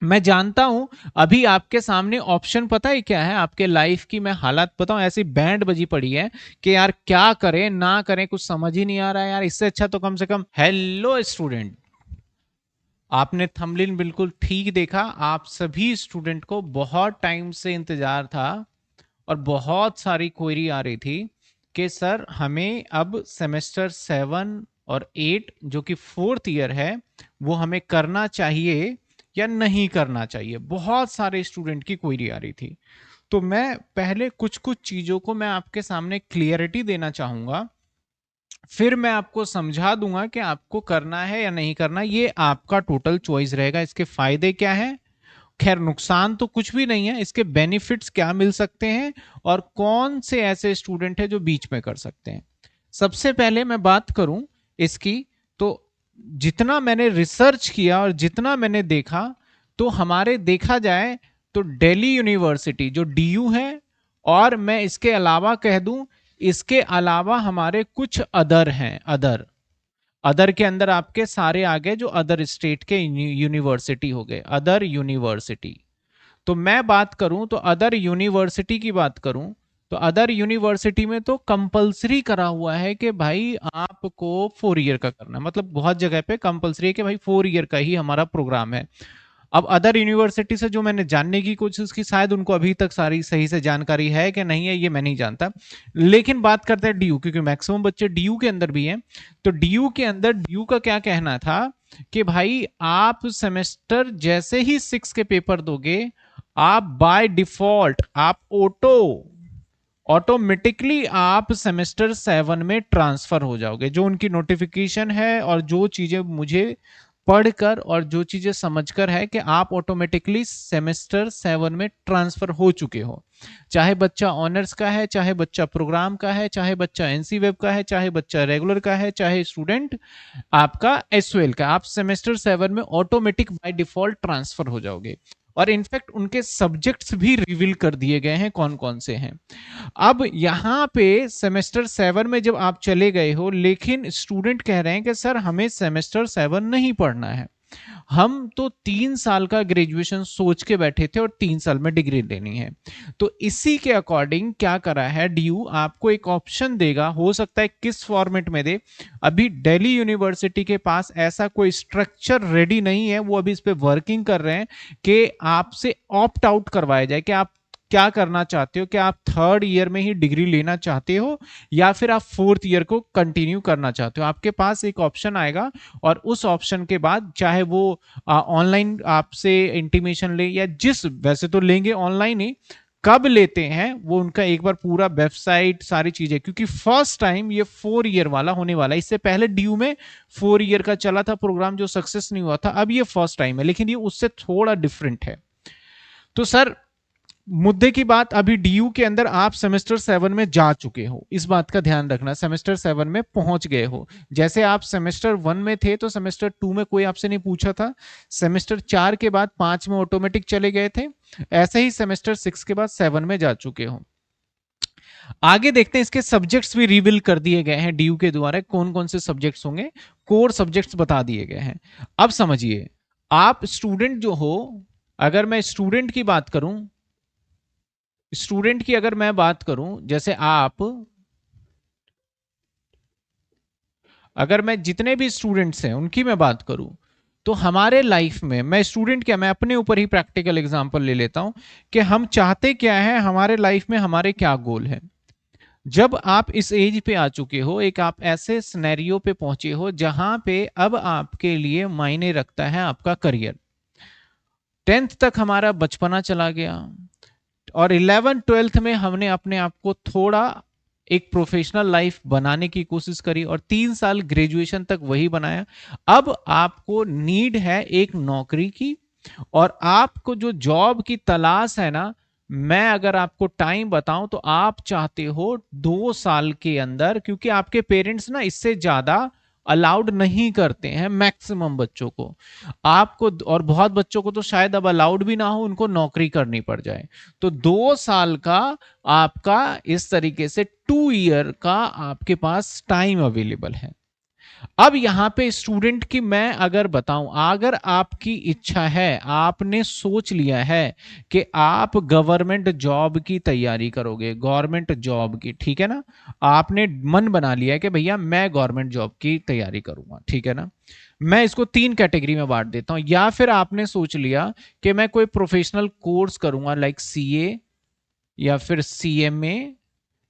मैं जानता हूं अभी आपके सामने ऑप्शन पता है क्या है, आपके लाइफ की मैं हालत बताऊं, ऐसी बैंड बजी पड़ी है कि यार क्या करें ना करें, कुछ समझ ही नहीं आ रहा है यार। इससे अच्छा तो कम से कम, हेलो स्टूडेंट, आपने थंबनेल बिल्कुल ठीक देखा। आप सभी स्टूडेंट को बहुत टाइम से इंतजार था और बहुत सारी क्वेरी आ रही थी कि सर हमें अब सेमेस्टर 7 और 8 जो कि फोर्थ ईयर है वो हमें करना चाहिए या नहीं करना चाहिए। बहुत सारे स्टूडेंट की क्वेरी आ रही थी। तो मैं पहले कुछ कुछ चीजों को मैं आपके सामने क्लियरिटी देना चाहूंगा, फिर मैं आपको समझा दूंगा कि आपको करना है या नहीं करना। ये आपका टोटल चॉइस रहेगा। इसके फायदे क्या है, खैर नुकसान तो कुछ भी नहीं है, इसके बेनिफिट्स क्या मिल सकते हैं और कौन से ऐसे स्टूडेंट हैं जो बीच में कर सकते हैं। सबसे पहले मैं बात करूं इसकी, तो जितना मैंने रिसर्च किया और जितना मैंने देखा, तो हमारे देखा जाए तो दिल्ली यूनिवर्सिटी जो डीयू है, और मैं इसके अलावा कह दूं, इसके अलावा हमारे कुछ अदर हैं। अदर अदर के अंदर आपके सारे आ गए जो अदर स्टेट के यूनिवर्सिटी हो गए, अदर यूनिवर्सिटी। तो मैं बात करूं तो अदर यूनिवर्सिटी की बात करूं, तो अदर यूनिवर्सिटी में तो कंपलसरी करा हुआ है कि भाई आपको 4 ईयर का करना है। मतलब बहुत जगह पे कंपलसरी है कि भाई 4 ईयर का ही हमारा प्रोग्राम है। अब अदर यूनिवर्सिटी से जो मैंने जानने की कोशिश की, शायद उनको अभी तक सारी सही से जानकारी है कि नहीं है ये मैं नहीं जानता। लेकिन बात करते हैं डीयू, क्योंकि मैक्सिमम बच्चे डीयू के अंदर भी हैं। तो डीयू के अंदर डीयू का क्या कहना था कि भाई आप सेमेस्टर जैसे ही 6 के पेपर दोगे, आप बाय डिफॉल्ट आप ऑटोमेटिकली आप सेमेस्टर 7 में ट्रांसफर हो जाओगे। जो उनकी नोटिफिकेशन है और जो चीजें मुझे पढ़कर और जो चीजें समझकर है कि आप ऑटोमेटिकली सेमेस्टर 7 में ट्रांसफर हो चुके हो। चाहे बच्चा ऑनर्स का है, चाहे बच्चा प्रोग्राम का है, चाहे बच्चा एनसी वेब का है, चाहे बच्चा रेगुलर का है, चाहे स्टूडेंट आपका एसओएल का, आप सेमेस्टर 7 में ऑटोमेटिक बाय डिफॉल्ट ट्रांसफर हो जाओगे। और इनफैक्ट उनके सब्जेक्ट्स भी रिवील कर दिए गए हैं कौन कौन से हैं। अब यहां पे सेमेस्टर 7 में जब आप चले गए हो, लेकिन स्टूडेंट कह रहे हैं कि सर हमें सेमेस्टर 7 नहीं पढ़ना है, हम तो 3 साल का ग्रेजुएशन सोच के बैठे थे और 3 साल में डिग्री लेनी है। तो इसी के अकॉर्डिंग क्या करा है डीयू, आपको एक ऑप्शन देगा, हो सकता है किस फॉर्मेट में दे। अभी दिल्ली यूनिवर्सिटी के पास ऐसा कोई स्ट्रक्चर रेडी नहीं है, वो अभी इस पे वर्किंग कर रहे हैं कि आपसे ऑप्ट आउट करवाया जाए कि आप क्या करना चाहते हो, कि आप 3rd ईयर में ही डिग्री लेना चाहते हो या फिर आप 4th ईयर को कंटिन्यू करना चाहते हो। आपके पास एक ऑप्शन आएगा और उस ऑप्शन के बाद चाहे वो ऑनलाइन आपसे इंटीमेशन ले या जिस, वैसे तो लेंगे ऑनलाइन ही, कब लेते हैं वो उनका एक बार पूरा वेबसाइट सारी चीजें, क्योंकि फर्स्ट टाइम ये 4 ईयर वाला होने वाला है। इससे पहले ड्यू में 4 ईयर का चला था प्रोग्राम जो सक्सेस नहीं हुआ था, अब ये फर्स्ट टाइम है, लेकिन ये उससे थोड़ा डिफरेंट है। तो सर मुद्दे की बात, अभी डीयू के अंदर आप सेमेस्टर 7 में जा चुके हो, इस बात का ध्यान रखना, सेमेस्टर 7 में पहुंच गए हो। जैसे आप सेमेस्टर 1 में थे तो सेमेस्टर 2 में कोई आपसे नहीं पूछा था, सेमेस्टर 4 के बाद 5 में ऑटोमेटिक चले गए थे, ऐसे ही सेमेस्टर 6 के बाद 7 में जा चुके हो। आगे देखते हैं, इसके सब्जेक्ट्स भी रिवील कर दिए गए हैं डीयू के द्वारा, कौन कौन से सब्जेक्ट्स होंगे, कोर सब्जेक्ट्स बता दिए गए हैं। अब समझिए, आप स्टूडेंट जो हो, अगर मैं स्टूडेंट की बात करूं, स्टूडेंट की अगर मैं बात करूं, जैसे आप, अगर मैं जितने भी स्टूडेंट्स हैं उनकी मैं बात करूं, तो हमारे लाइफ में, मैं स्टूडेंट क्या, मैं अपने ऊपर ही प्रैक्टिकल एग्जांपल ले लेता हूं कि हम चाहते क्या है हमारे लाइफ में, हमारे क्या गोल है। जब आप इस एज पे आ चुके हो, एक आप ऐसे सिनेरियो पे पहुंचे हो जहां पे अब आपके लिए मायने रखता है आपका करियर। 10th तक हमारा बचपना चला गया और 11th 12th में हमने अपने आप को थोड़ा एक प्रोफेशनल लाइफ बनाने की कोशिश करी और 3 साल ग्रेजुएशन तक वही बनाया। अब आपको नीड है एक नौकरी की, और आपको जो जॉब की तलाश है ना, मैं अगर आपको टाइम बताऊं तो आप चाहते हो 2 साल के अंदर, क्योंकि आपके पेरेंट्स ना इससे ज्यादा अलाउड नहीं करते हैं मैक्सिमम बच्चों को, आपको, और बहुत बच्चों को तो शायद अब अलाउड भी ना हो, उनको नौकरी करनी पड़ जाए। तो 2 साल का आपका इस तरीके से 2 ईयर का आपके पास टाइम अवेलेबल है। अब यहां पे स्टूडेंट की मैं अगर बताऊं, अगर आपकी इच्छा है, आपने सोच लिया है कि आप गवर्नमेंट जॉब की तैयारी करोगे, गवर्नमेंट जॉब की, ठीक है ना, आपने मन बना लिया है कि भैया मैं गवर्नमेंट जॉब की तैयारी करूंगा, ठीक है ना, मैं इसको 3 कैटेगरी में बांट देता हूं। या फिर आपने सोच लिया कि मैं कोई प्रोफेशनल कोर्स करूंगा, लाइक सीए या फिर सीएमए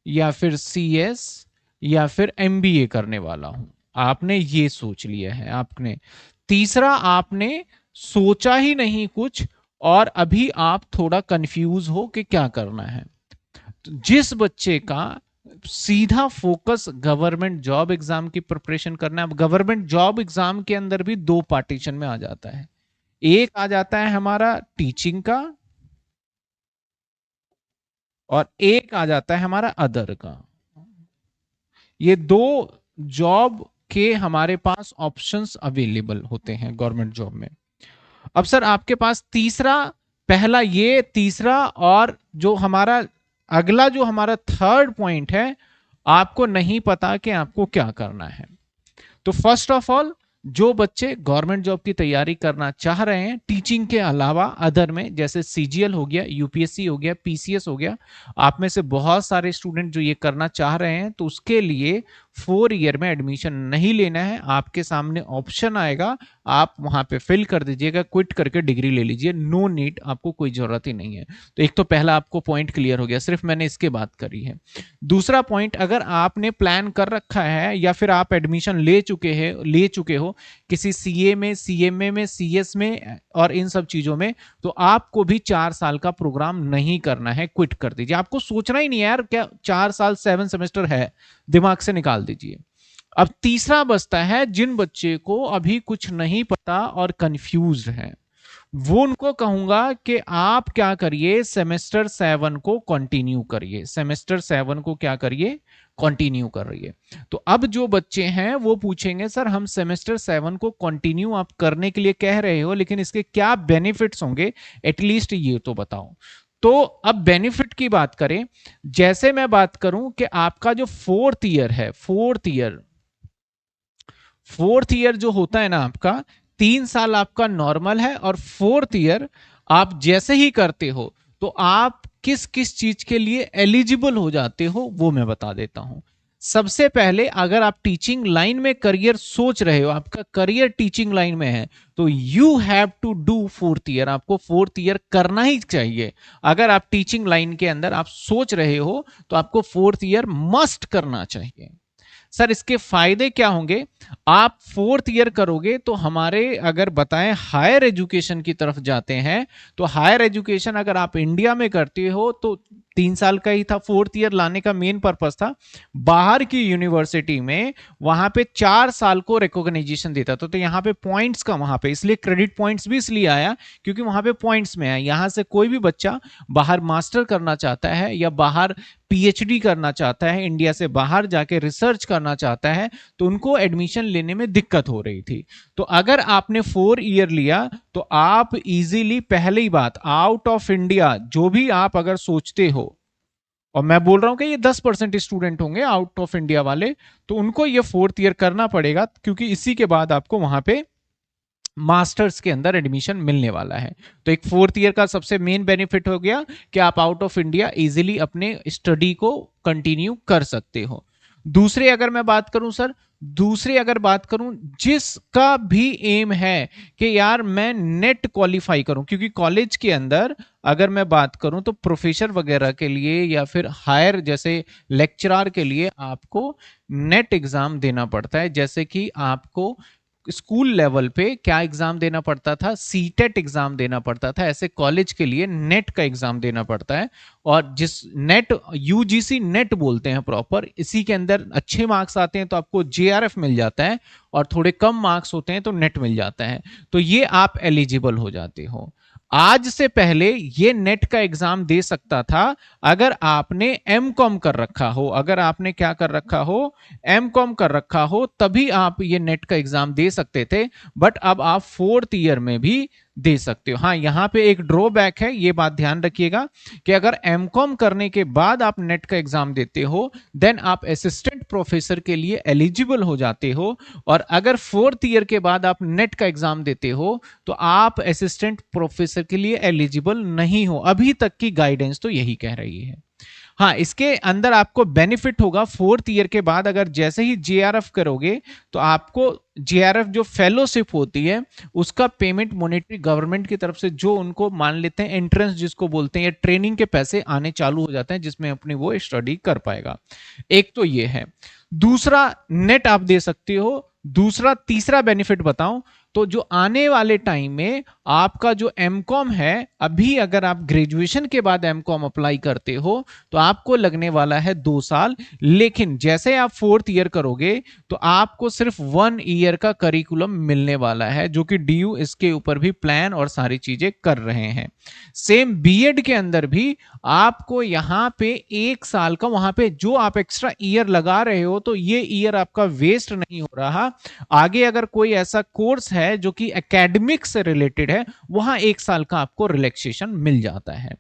या फिर सीएस या फिर एमबीए करने वाला हूं, आपने ये सोच लिया है आपने। तीसरा, आपने सोचा ही नहीं कुछ और अभी आप थोड़ा कंफ्यूज हो कि क्या करना है। तो जिस बच्चे का सीधा फोकस गवर्नमेंट जॉब एग्जाम की प्रिपरेशन करना है, अब गवर्नमेंट जॉब एग्जाम के अंदर भी 2 पार्टीशन में आ जाता है। एक आ जाता है हमारा टीचिंग का और एक आ जाता है हमारा अदर का। ये 2 जॉब के हमारे पास ऑप्शंस अवेलेबल होते हैं गवर्नमेंट जॉब में। अब सर आपके पास तीसरा, पहला ये तीसरा, और जो हमारा अगला जो हमारा थर्ड पॉइंट है, आपको नहीं पता कि आपको क्या करना है। तो फर्स्ट ऑफ ऑल, जो बच्चे गवर्नमेंट जॉब की तैयारी करना चाह रहे हैं टीचिंग के अलावा अदर में, जैसे सीजीएल हो गया, यूपीएससी हो गया, पीसीएस हो गया, आप में से बहुत सारे स्टूडेंट जो ये करना चाह रहे हैं, तो उसके लिए 4 ईयर में एडमिशन नहीं लेना है। आपके सामने ऑप्शन आएगा, आप वहां पे फिल कर दीजिएगा, क्विट करके डिग्री ले लीजिए, नो नीड, आपको कोई जरूरत ही नहीं है। तो एक तो पहला आपको पॉइंट क्लियर हो गया, सिर्फ मैंने इसके बात करी है। दूसरा पॉइंट, अगर आपने प्लान कर रखा है या फिर आप एडमिशन ले चुके हो किसी सीए में, सीएमए में, सीएस में और इन सब चीजों में, तो आपको भी 4 साल का प्रोग्राम नहीं करना है, क्विट कर दीजिए। आपको सोचना ही नहीं है यार, क्या 4 साल 7 सेमेस्टर है, दिमाग से निकाल दीजिए। अब तीसरा बचता है जिन बच्चे को अभी कुछ नहीं पता और कंफ्यूज है, वो उनको कहूंगा कि आप क्या करिए, सेमेस्टर 7 को कंटिन्यू करिए, सेमेस्टर 7 को क्या करिए, कंटिन्यू करिए। तो अब जो बच्चे हैं वो पूछेंगे सर हम सेमेस्टर 7 को कंटिन्यू आप करने के लिए कह रहे हो, लेकिन इसके क्या बेनिफिट्स होंगे, एटलीस्ट ये तो बताओ। तो अब बेनिफिट की बात करें, जैसे मैं बात करूं कि आपका जो 4th ईयर है, 4th ईयर जो होता है ना आपका, 3 साल आपका नॉर्मल है, और 4th ईयर आप जैसे ही करते हो तो आप किस किस चीज के लिए एलिजिबल हो जाते हो वो मैं बता देता हूं। सबसे पहले, अगर आप टीचिंग लाइन में करियर सोच रहे हो, आपका करियर टीचिंग लाइन में है, तो you have to do 4th year, आपको 4th ईयर करना ही चाहिए। अगर आप टीचिंग लाइन के अंदर आप सोच रहे हो तो आपको 4th ईयर मस्ट करना चाहिए। सर इसके फायदे क्या होंगे, आप 4th ईयर करोगे तो हमारे अगर बताएं हायर एजुकेशन की तरफ जाते हैं, तो हायर एजुकेशन अगर आप इंडिया में करते हो तो 3 साल का ही था, 4th ईयर लाने का मेन पर्पस था। बाहर की यूनिवर्सिटी में वहां पे 4 साल को रिकॉग्नाइजेशन देता था, तो यहाँ पे पॉइंट्स का, वहां पे इसलिए क्रेडिट पॉइंट्स भी इसलिए आया क्योंकि वहां पे पॉइंट्स में है। यहां से कोई भी बच्चा बाहर मास्टर करना चाहता है या बाहर पीएचडी करना चाहता है, इंडिया से बाहर जाके रिसर्च करना चाहता है, तो उनको एडमिशन लेने में दिक्कत हो रही थी। तो अगर आपने 4 ईयर लिया तो आप इजीली, पहली बात, आउट ऑफ इंडिया जो भी आप अगर सोचते हो, और मैं बोल रहा हूं कि ये 10% स्टूडेंट होंगे आउट ऑफ इंडिया वाले, तो उनको ये 4th ईयर करना पड़ेगा, क्योंकि इसी के बाद आपको वहां पे मास्टर्स के अंदर एडमिशन मिलने वाला है। तो एक 4th ईयर का सबसे मेन बेनिफिट हो गया कि आप आउट ऑफ इंडिया इजीली अपने स्टडी को कंटिन्यू कर सकते हो। दूसरे अगर मैं बात करूं सर, दूसरी अगर बात करूं, जिसका भी एम है कि यार मैं नेट क्वालिफाई करूं, क्योंकि कॉलेज के अंदर अगर मैं बात करूं तो प्रोफेसर वगैरह के लिए या फिर हायर जैसे लेक्चरर के लिए आपको नेट एग्जाम देना पड़ता है। जैसे कि आपको स्कूल लेवल पे क्या एग्जाम देना पड़ता था, सीटेट एग्जाम देना पड़ता था, ऐसे कॉलेज के लिए नेट का एग्जाम देना पड़ता है। और जिस नेट, यूजीसी नेट बोलते हैं प्रॉपर, इसी के अंदर अच्छे मार्क्स आते हैं तो आपको जेआरएफ मिल जाता है, और थोड़े कम मार्क्स होते हैं तो नेट मिल जाता है, तो ये आप एलिजिबल हो जाते हो। आज से पहले ये नेट का एग्जाम दे सकता था अगर आपने एमकॉम कर रखा हो, अगर आपने क्या कर रखा हो, एमकॉम कर रखा हो, तभी आप ये नेट का एग्जाम दे सकते थे। बट अब आप 4th ईयर में भी दे सकते हो। हाँ, यहां पे एक ड्रॉबैक है, ये बात ध्यान रखिएगा कि अगर एमकॉम करने के बाद आप नेट का एग्जाम देते हो, देन आप असिस्टेंट प्रोफेसर के लिए एलिजिबल हो जाते हो, और अगर 4th ईयर के बाद आप नेट का एग्जाम देते हो तो आप असिस्टेंट प्रोफेसर के लिए एलिजिबल नहीं हो। अभी तक की गाइडेंस तो यही कह रही है। हाँ, इसके अंदर आपको बेनिफिट होगा 4th ईयर के बाद, अगर जैसे ही जेआरएफ करोगे तो आपको जेआरएफ जो फेलोशिप होती है उसका पेमेंट मॉनेटरी गवर्नमेंट की तरफ से, जो उनको मान लेते हैं एंट्रेंस जिसको बोलते हैं, या ट्रेनिंग के पैसे आने चालू हो जाते हैं, जिसमें अपनी वो स्टडी कर पाएगा। एक तो ये है। दूसरा, नेट आप दे सकते हो। दूसरा, तीसरा बेनिफिट बताऊं तो जो आने वाले टाइम में आपका जो एमकॉम है, अभी अगर आप ग्रेजुएशन के बाद एमकॉम अप्लाई करते हो तो आपको लगने वाला है 2 साल, लेकिन जैसे आप 4th ईयर करोगे तो आपको सिर्फ 1 ईयर का करिकुलम मिलने वाला है, जो कि डीयू इसके ऊपर भी प्लान और सारी चीजें कर रहे हैं। सेम बीएड के अंदर भी आपको यहां पे 1 साल का, वहां पे जो आप एक्स्ट्रा ईयर लगा रहे हो तो ये ईयर आपका वेस्ट नहीं हो रहा। आगे अगर कोई ऐसा कोर्स है जो कि एकेडमिक से रिलेटेड है, वहां 1 साल का आपको रिलैक्सेशन मिल जाता है।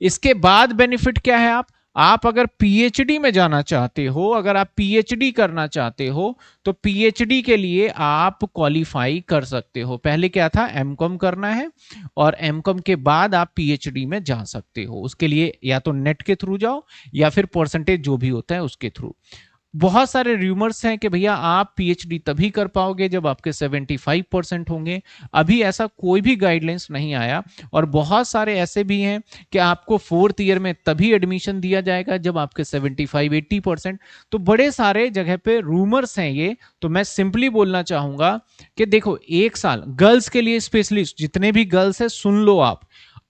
इसके बाद बेनिफिट क्या है? आप अगर पीएचडी में जाना चाहते हो, अगर आप पीएचडी करना चाहते हो तो पीएचडी के लिए आप क्वालिफाई कर सकते हो। पहले क्या था? एमकॉम करना है, और एमकॉम के बाद आप पीएचडी में जा सकते हो। उसके लिए या तो नेट के थ्रू जाओ या फिर परसेंटेज जो भी होता है उसके थ्रू। बहुत सारे रूमर्स हैं कि भैया आप पीएचडी तभी कर पाओगे जब आपके 75% होंगे। अभी ऐसा कोई भी गाइडलाइंस नहीं आया, और बहुत सारे ऐसे भी हैं कि आपको 4th ईयर में तभी एडमिशन दिया जाएगा जब आपके 75-80%। तो बड़े सारे जगह पे रूमर्स हैं ये। तो मैं सिंपली बोलना चाहूंगा कि देखो, 1 साल गर्ल्स के लिए स्पेशलिस्ट, जितने भी गर्ल्स है सुन लो,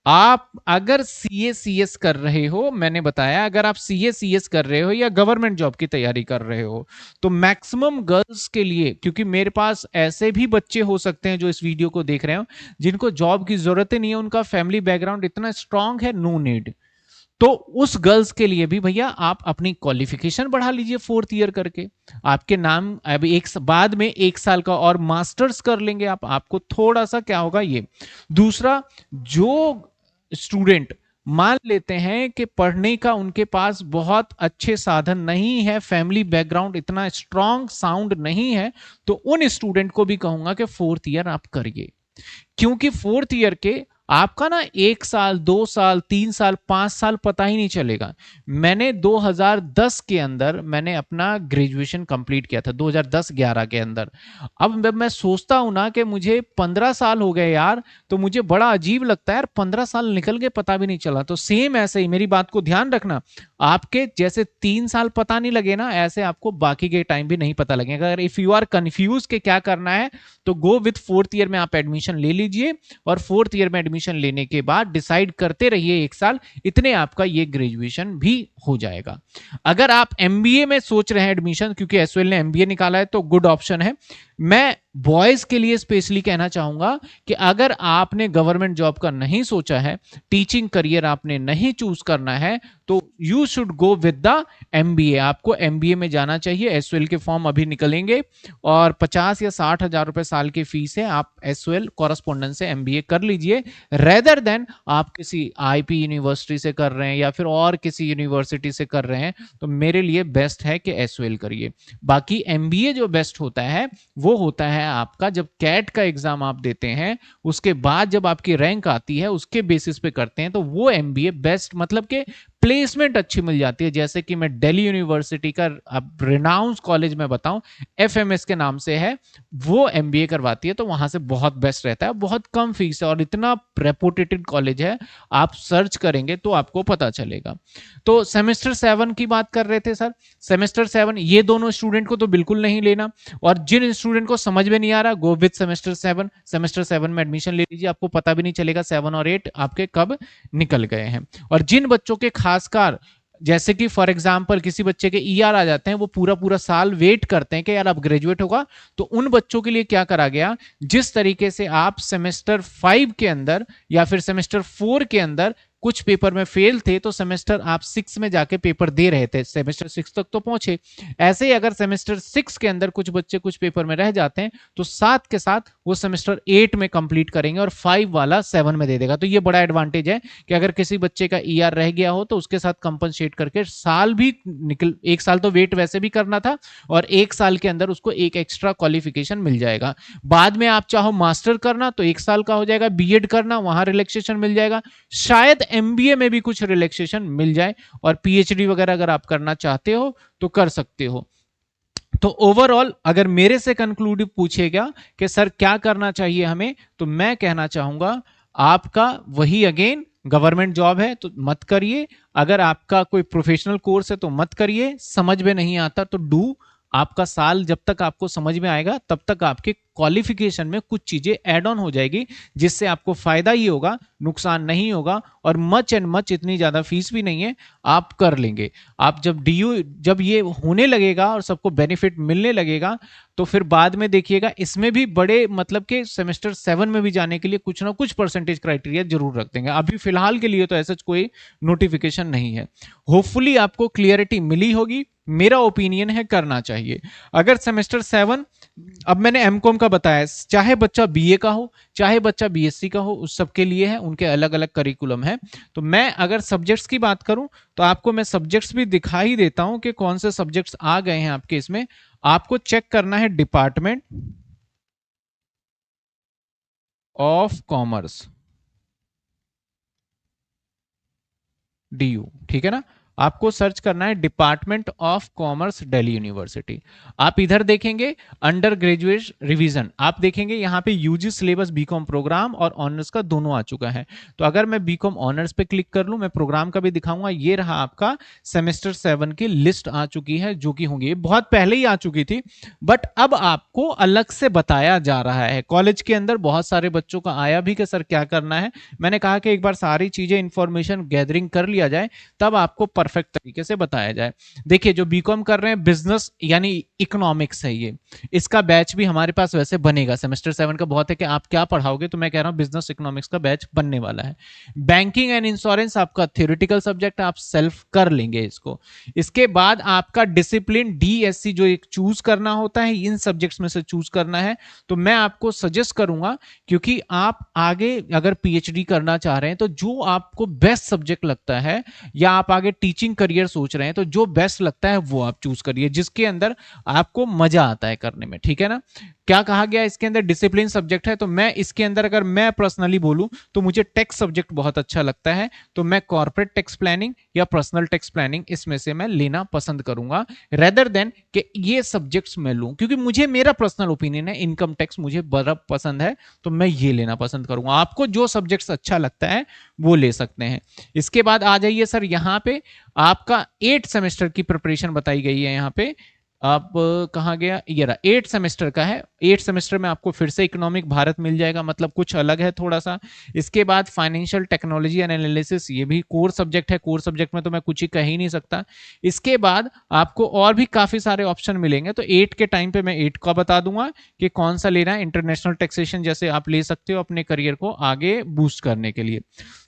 आप अगर सीए सीएस कर रहे हो, मैंने बताया अगर आप सीए सीएस कर रहे हो या गवर्नमेंट जॉब की तैयारी कर रहे हो, तो मैक्सिमम गर्ल्स के लिए, क्योंकि मेरे पास ऐसे भी बच्चे हो सकते हैं जो इस वीडियो को देख रहे हो जिनको जॉब की जरूरत ही नहीं है, उनका फैमिली बैकग्राउंड इतना स्ट्रांग है, नो नीड। तो उस गर्ल्स के लिए भी भैया आप अपनी क्वालिफिकेशन बढ़ा लीजिए 4th ईयर करके। आपके नाम अभी बाद में 1 साल का और मास्टर्स कर लेंगे आपको थोड़ा सा क्या होगा ये। दूसरा, जो स्टूडेंट मान लेते हैं कि पढ़ने का उनके पास बहुत अच्छे साधन नहीं है, फैमिली बैकग्राउंड इतना स्ट्रांग साउंड नहीं है, तो उन स्टूडेंट को भी कहूंगा कि 4th ईयर आप करिए। क्योंकि 4th ईयर के आपका ना 1 साल, 2 साल, 3 साल, 5 साल पता ही नहीं चलेगा। मैंने 2010 के अंदर मैंने अपना ग्रेजुएशन कंप्लीट किया था, 2010-11 के अंदर। अब मैं सोचता हूं ना कि मुझे 15 साल हो गए यार, तो मुझे बड़ा अजीब लगता है यार, 15 साल निकल गए पता भी नहीं चला। तो सेम ऐसे ही, मेरी बात को ध्यान रखना, आपके जैसे 3 साल पता नहीं लगे ना, ऐसे आपको बाकी के टाइम भी नहीं पता लगेगा। अगर इफ यू आर कंफ्यूज के क्या करना है तो गो विथ 4th ईयर में आप एडमिशन ले लीजिए, और 4th ईयर में एडमिशन लेने के बाद डिसाइड करते रहिए 1 साल, इतने आपका ये ग्रेजुएशन भी हो जाएगा। अगर आप एमबीए में सोच रहे हैं एडमिशन, क्योंकि एसओएल ने एमबीए निकाला है, तो गुड ऑप्शन है। मैं बॉयज के लिए स्पेशली कहना चाहूंगा कि अगर आपने गवर्नमेंट जॉब का नहीं सोचा है, टीचिंग करियर आपने नहीं चूज करना है, तो you should go with the MBA. आपको एमबीए में जाना चाहिए। एसओएल के फॉर्म अभी निकलेंगे, और 50 या 60 हजार रुपए साल की फीस है। आप एसओएल कॉरेस्पॉन्डेंस से एमबीए कर लीजिए, रेदर देन आप किसी आईपी यूनिवर्सिटी से कर रहे हैं या फिर और किसी यूनिवर्सिटी से कर रहे हैं, तो मेरे लिए बेस्ट है कि एसओएल करिए। बाकी एमबीए जो बेस्ट होता है वो होता है आपका जब कैट का एग्जाम आप देते हैं, उसके बाद जब आपकी रैंक आती है उसके बेसिस पे करते हैं, तो वो एमबीए बेस्ट, मतलब कि प्लेसमेंट अच्छी मिल जाती है। जैसे कि मैं दिल्ली यूनिवर्सिटी का अब रिनाउंस कॉलेज में बताऊं, एफएमएस के नाम से है, वो एमबीए करवाती है, तो वहां से बहुत बेस्ट रहता है, बहुत कम फीस है और इतना रेपुटेटेड कॉलेज है, आप सर्च करेंगे तो आपको पता चलेगा। तो सेमेस्टर 7 की बात कर रहे थे सर। सेमेस्टर 7 ये दोनों स्टूडेंट को तो बिल्कुल नहीं लेना, और जिन स्टूडेंट को समझ में नहीं आ रहा, गो विद सेमेस्टर 7। सेमेस्टर 7 में एडमिशन ले लीजिए, आपको पता भी नहीं चलेगा 7 और 8 आपके कब निकल गए हैं। और जिन बच्चों के खासकर, जैसे कि फॉर एग्जांपल किसी बच्चे के ईआर आ जाते हैं, वो पूरा पूरा साल वेट करते हैं कि यार अब ग्रेजुएट होगा, तो उन बच्चों के लिए क्या करा गया, जिस तरीके से आप सेमेस्टर 5 के अंदर या फिर सेमेस्टर 4 के अंदर कुछ पेपर में फेल थे तो सेमेस्टर आप 6 में जाके पेपर दे रहे थे, सेमेस्टर 6 तक तो पहुंचे। ऐसे ही अगर सेमेस्टर 6 के अंदर कुछ बच्चे कुछ पेपर में रह जाते हैं तो साथ के साथ वो सेमेस्टर 8 में कंप्लीट करेंगे और 5 वाला 7 में दे देगा। तो ये बड़ा एडवांटेज है कि अगर किसी बच्चे का ईआर रह गया हो तो उसके साथ कंपनसेट करके साल भी निकल, एक साल तो वेट वैसे भी करना था और एक साल के अंदर उसको एक एक्स्ट्रा क्वालिफिकेशन मिल जाएगा। बाद में आप चाहो मास्टर करना तो एक साल का हो जाएगा, बीएड करना वहां रिलैक्सेशन मिल जाएगा, शायद एमबीए में भी कुछ रिलैक्सेशन मिल जाए, और पीएचडी वगैरह अगर आप करना चाहते हो तो कर सकते हो। तो ओवरऑल अगर मेरे से कंक्लूडिव पूछेगा कि सर क्या करना चाहिए हमें, तो मैं कहना चाहूंगा आपका वही अगेन गवर्नमेंट जॉब है तो मत करिए, अगर आपका कोई प्रोफेशनल कोर्स है तो मत करिए, समझ में नहीं आता तो डू। आपका साल जब तक आपको समझ में आएगा तब तक आपके क्वालिफिकेशन में कुछ चीजें ऐड ऑन हो जाएगी, जिससे आपको फायदा ही होगा, नुकसान नहीं होगा, और मच एंड मच इतनी ज्यादा फीस भी नहीं है, आप कर लेंगे। आप जब डीयू जब ये होने लगेगा और सबको बेनिफिट मिलने लगेगा तो फिर बाद में देखिएगा इसमें भी बड़े मतलब के सेमेस्टर 7 में भी जाने के लिए कुछ ना कुछ परसेंटेज क्राइटेरिया जरूर रख देंगे। अभी फिलहाल के लिए तो ऐसा कोई नोटिफिकेशन नहीं है। होपफुली आपको क्लियरिटी मिली होगी। मेरा ओपिनियन है करना चाहिए। अगर सेमेस्टर 7, अब मैंने एमकॉम का बताया, चाहे बच्चा बीए का हो चाहे बच्चा बीएससी का हो, उस सबके लिए है, उनके अलग अलग करिकुलम है। तो मैं अगर सब्जेक्ट्स की बात करूं तो आपको मैं सब्जेक्ट्स भी दिखा ही देता हूं कि कौन से सब्जेक्ट्स आ गए हैं आपके इसमें। आपको चेक करना है डिपार्टमेंट ऑफ कॉमर्स, डीयू, ठीक है ना। आपको सर्च करना है department of commerce Delhi university. आप इधर देखेंगे अंडर ग्रेजुएट रिवीजन, आप देखेंगे यहाँ पे यूजी सिलेबस बीकॉम प्रोग्राम और ऑनर्स का दोनों आ चुका है। तो अगर मैं बीकॉम ऑनर्स पे क्लिक कर लूं, मैं प्रोग्राम का भी दिखाऊंगा, ये रहा आपका सेमेस्टर 7 की लिस्ट आ चुकी है, जो कि होंगी, बहुत पहले ही आ चुकी थी बट अब आपको अलग से बताया जा रहा है। कॉलेज के अंदर बहुत सारे बच्चों का आया भी कि सर क्या करना है, मैंने कहा कि एक बार सारी चीजें इंफॉर्मेशन गैदरिंग कर लिया जाए तब आपको परफेक्ट तरीके से बताया जाए। देखिए जो बीकॉम कर रहे हैं बिजनेस यानी इकोनॉमिक्स है ये, इसका बैच भी हमारे पास वैसे बनेगा। सेमेस्टर 7 का बहुत है कि आप क्या पढ़ाओगे, तो मैं कह रहा हूं बिजनेस इकोनॉमिक्स का बैच बनने वाला है। बैंकिंग एंड इंश्योरेंस आपका थ्योरेटिकल सब्जेक्ट, आप सेल्फ कर लेंगे इसको। इसके बाद आपका डिसिप्लिन डीएससी जो एक चूज करना होता है, इन सब्जेक्ट्स में से चूज करना है। तो मैं आपको सजेस्ट करूंगा, क्योंकि आप आगे अगर पीएचडी करना चाह रहे हैं तो जो आपको बेस्ट सब्जेक्ट लगता है, या आप आगे टीचिंग करियर सोच रहे हैं तो जो बेस्ट लगता है वो आप चूज करिए, जिसके अंदर आपको मजा आता है करने में, ठीक है ना। क्या कहा गया इसके अंदर डिसिप्लिन सब्जेक्ट है, तो मैं इसके अंदर अगर मैं पर्सनली बोलूं तो मुझे टैक्स सब्जेक्ट बहुत अच्छा लगता है, तो मैं कॉर्पोरेट टैक्स प्लानिंग या पर्सनल टैक्स प्लानिंग इसमें से मैं लेना पसंद करूंगा, रेदर देन कि ये सब्जेक्ट्स मैं लूं, क्योंकि मुझे मेरा पर्सनल ओपिनियन है इनकम टैक्स मुझे बड़ा पसंद है, तो मैं ये लेना पसंद करूंगा। आपको जो सब्जेक्ट्स अच्छा लगता है वो ले सकते हैं। इसके बाद आ जाइए सर यहाँ पे आपका 8 सेमेस्टर की प्रिपरेशन बताई गई है। यहाँ पे आप कहाँ गया, ये रहा 8 सेमेस्टर का है। 8 सेमेस्टर में आपको फिर से इकोनॉमिक भारत मिल जाएगा, मतलब कुछ अलग है थोड़ा सा। इसके बाद फाइनेंशियल टेक्नोलॉजी एंड एनालिसिस, ये भी कोर सब्जेक्ट है, कोर सब्जेक्ट में तो मैं कुछ ही कह ही नहीं सकता। इसके बाद आपको और भी काफी सारे ऑप्शन मिलेंगे, तो 8 के टाइम पे मैं 8 का बता दूंगा कि कौन सा लेना है। इंटरनेशनल टैक्सेशन जैसे आप ले सकते हो अपने करियर को आगे बूस्ट करने के लिए।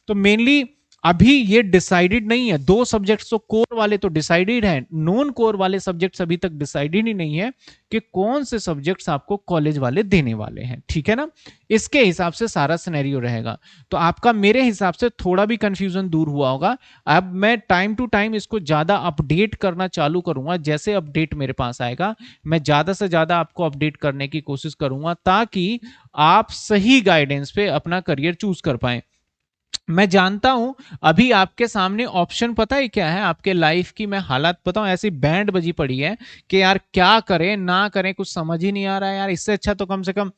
तो मेनली अभी ये डिसाइडेड नहीं है, 2 सब्जेक्ट्स तो कोर वाले तो डिसाइडेड हैं, नॉन कोर वाले सब्जेक्ट्स अभी तक डिसाइडेड ही नहीं है कि कौन से सब्जेक्ट्स आपको कॉलेज वाले देने वाले हैं, ठीक है ना। इसके हिसाब से सारा सिनेरियो रहेगा, तो आपका मेरे हिसाब से थोड़ा भी कंफ्यूजन दूर हुआ होगा। अब मैं टाइम टू टाइम इसको ज्यादा अपडेट करना चालू करूंगा, जैसे अपडेट मेरे पास आएगा मैं ज्यादा से ज्यादा आपको अपडेट करने की कोशिश करूंगा, ताकि आप सही गाइडेंस पे अपना करियर चूज कर पाए। मैं जानता हूं अभी आपके सामने ऑप्शन पता है क्या है, आपके लाइफ की मैं हालात बताऊं, ऐसी बैंड बजी पड़ी है कि यार क्या करें ना करें, कुछ समझ ही नहीं आ रहा है यार। इससे अच्छा तो कम से कम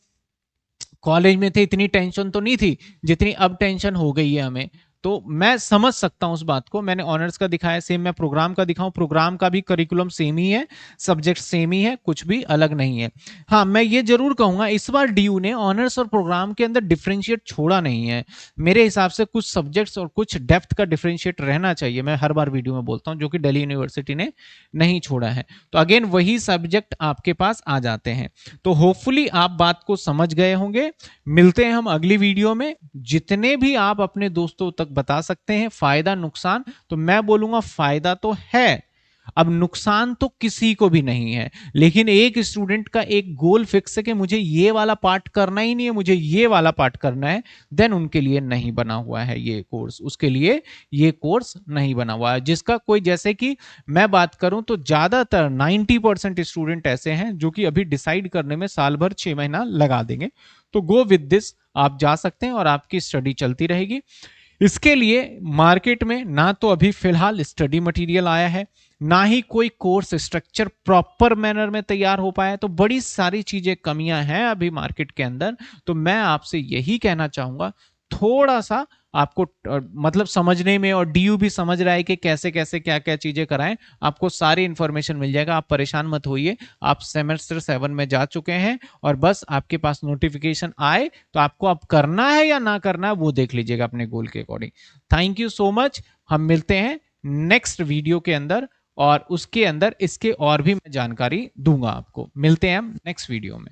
कॉलेज में थे इतनी टेंशन तो नहीं थी जितनी अब टेंशन हो गई है हमें। तो मैं समझ सकता हूं उस बात को। मैंने ऑनर्स का दिखाया, सेम मैं प्रोग्राम का दिखाऊं, प्रोग्राम का भी करिकुलम सेम ही है, सब्जेक्ट सेम ही है, कुछ भी अलग नहीं है। हाँ मैं ये जरूर कहूंगा इस बार डीयू ने ऑनर्स और प्रोग्राम के अंदर डिफरेंशिएट छोड़ा नहीं है। मेरे हिसाब से कुछ सब्जेक्ट्स और कुछ डेप्थ का डिफरेंशिएट रहना चाहिए, मैं हर बार वीडियो में बोलता हूं, जो कि दिल्ली यूनिवर्सिटी ने नहीं छोड़ा है। तो अगेन वही सब्जेक्ट आपके पास आ जाते हैं। तो होपफुली आप बात को समझ गए होंगे। मिलते हैं हम अगली वीडियो में। जितने भी आप अपने दोस्तों तक बता सकते हैं फायदा नुकसान, तो मैं बोलूंगा फायदा तो है, अब नुकसान तो किसी को भी नहीं है। लेकिन एक स्टूडेंट का एक गोल फिक्स है कि मुझे ये वाला पार्ट करना ही नहीं है, मुझे ये वाला पार्ट करना है, देन उनके लिए नहीं बना हुआ है ये कोर्स, उसके लिए ये कोर्स नहीं बना हुआ है। जिसका कोई, जैसे कि मैं बात करूं तो ज्यादातर 90% स्टूडेंट ऐसे हैं जो कि अभी डिसाइड करने में साल भर 6 महीना लगा देंगे। तो गो विद दिस, आप जा सकते हैं और आपकी स्टडी चलती रहेगी। इसके लिए मार्केट में ना तो अभी फिलहाल स्टडी मटेरियल आया है, ना ही कोई कोर्स स्ट्रक्चर प्रॉपर मैनर में तैयार हो पाया है, तो बड़ी सारी चीजें कमियां हैं अभी मार्केट के अंदर। तो मैं आपसे यही कहना चाहूंगा, थोड़ा सा आपको मतलब समझने में, और डीयू भी समझ रहा है कि कैसे कैसे क्या क्या चीजें कराएं, आपको सारी इंफॉर्मेशन मिल जाएगा, आप परेशान मत होइए। आप सेमेस्टर 7 में जा चुके हैं और बस आपके पास नोटिफिकेशन आए तो आपको अब करना है या ना करना है वो देख लीजिएगा अपने गोल के according. Thank you so much, हम मिलते हैं नेक्स्ट वीडियो के अंदर, और उसके अंदर इसके और भी मैं जानकारी दूंगा आपको। मिलते हैं हम नेक्स्ट वीडियो में।